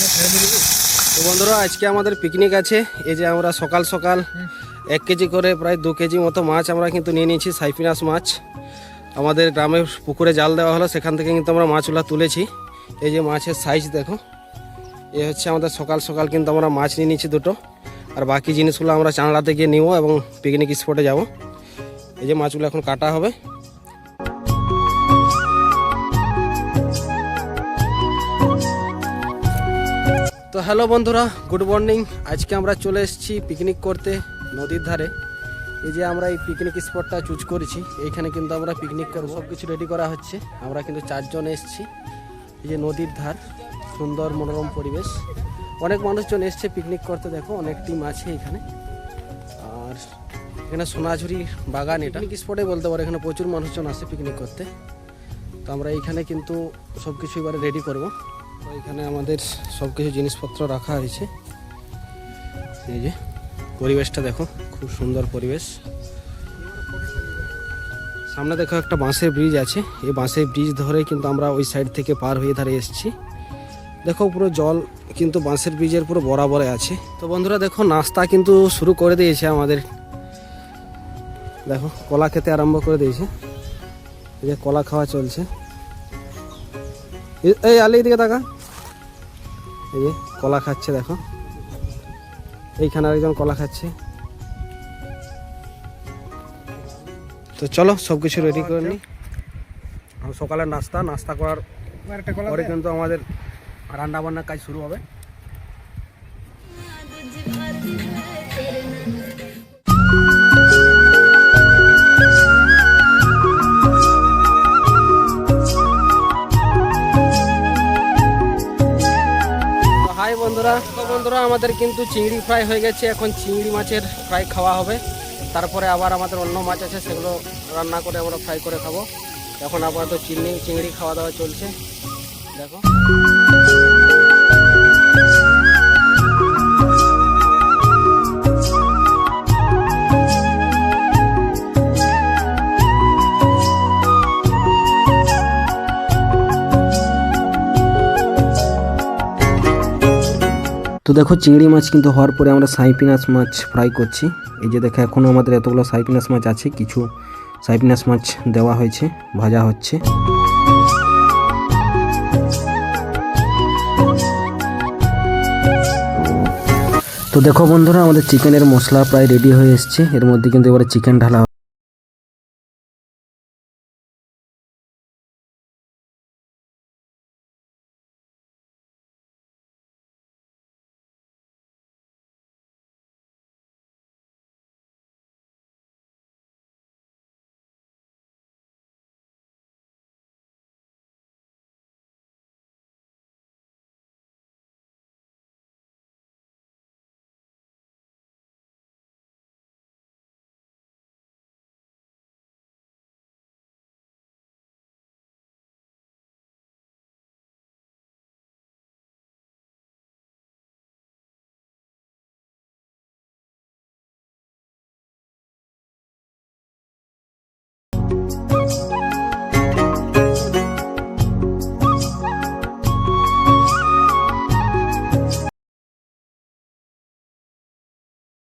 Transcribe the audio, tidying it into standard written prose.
তো বন্ধুরা আজকে আমাদের পিকনিক আছে। এই যে আমরা সকাল সকাল 1 কেজি করে প্রায় 2 কেজি মতো মাছ আমরা কিন্তু নিয়ে নিয়েছি। সাইপিনাস মাছ আমাদের গ্রামের পুকুরে জাল দেওয়া হলো, সেখান থেকে কিন্তু আমরা মাছগুলো তুলেছি। এই যে মাছের সাইজ দেখো, এ হচ্ছে আমাদের সকাল সকাল কিন্তু আমরা মাছ নিয়ে নিয়েছি দুটো। আর বাকি জিনিসগুলো আমরা চাংলাতে গিয়ে নিব এবং পিকনিক স্পটে যাব। এই যে মাছগুলো এখন কাটা হবে। তো হ্যালো বন্ধুরা, গুড মর্নিং। আজকে আমরা চলে এসেছি পিকনিক করতে নদীর ধারে। এই যে আমরা এই পিকনিক স্পটটা চুজ করেছি, এইখানে কিন্তু আমরা পিকনিক করব। সব কিছু রেডি করা হচ্ছে। আমরা কিন্তু 4 জন এসেছি। এই যে নদীর ধার, সুন্দর মনোরম পরিবেশ, অনেক মানুষজন এসছে পিকনিক করতে। দেখো অনেক টিম আছে এখানে। আর এখানে সোনাঝুরি বাগান, এটা পিকনিক স্পটে বলতে পারো। এখানে প্রচুর মানুষজন আসে পিকনিক করতে। তো আমরা এইখানে কিন্তু সব কিছু এবারে রেডি করব। তো এখানে আমাদের সব কিছু জিনিসপত্র রাখা হয়েছে। এই যে পরিবেশটা দেখো, খুব সুন্দর পরিবেশ। সামনে দেখো একটা বাঁশের ব্রিজ আছে। এই বাঁশের ব্রিজ ধরে কিন্তু আমরা ওই সাইড থেকে পার হয়ে ধারে এসেছি। দেখো পুরো জল কিন্তু বাঁশের ব্রিজের পুরো বরাবরে আছে। তো বন্ধুরা দেখো নাস্তা কিন্তু শুরু করে দিয়েছে আমাদের। দেখো কলা খেতে আরম্ভ করে দিয়েছে। এই যে কলা খাওয়া চলছে। এই আলি দিকে তাকা, এই যে কলা খাচ্ছে দেখো। এইখানে আরেকজন কলা খাচ্ছে। তো চলো সব কিছু রেডি করে নিই। সকালের নাস্তা করার পরে কিন্তু আমাদের রান্না বান্নার কাজ শুরু হবে। হাই বন্ধুরা, তো বন্ধুরা আমাদের কিন্তু চিংড়ি ফ্রাই হয়ে গেছে। এখন চিংড়ি মাছের ফ্রাই খাওয়া হবে। তারপরে আবার আমাদের অন্য মাছ আছে, সেগুলো রান্না করে আমরা ফ্রাই করে খাবো। এখন আপাতত চিংড়ি খাওয়া দাওয়া চলছে। দেখো তো দেখো চিংড়ি মাছ কিন্তু হওয়ার পরে আমরা সাইপিনাস মাছ ফ্রাই করছি। এই যে দেখো এখনও আমাদের এতগুলো সাইপিনাস মাছ আছে। কিছু সাইপিনাস মাছ দেওয়া হয়েছে, ভাজা হচ্ছে। তো দেখো বন্ধুরা আমাদের চিকেনের মশলা প্রায় রেডি হয়ে এসছে। এর মধ্যে কিন্তু এবারে চিকেন ঢালা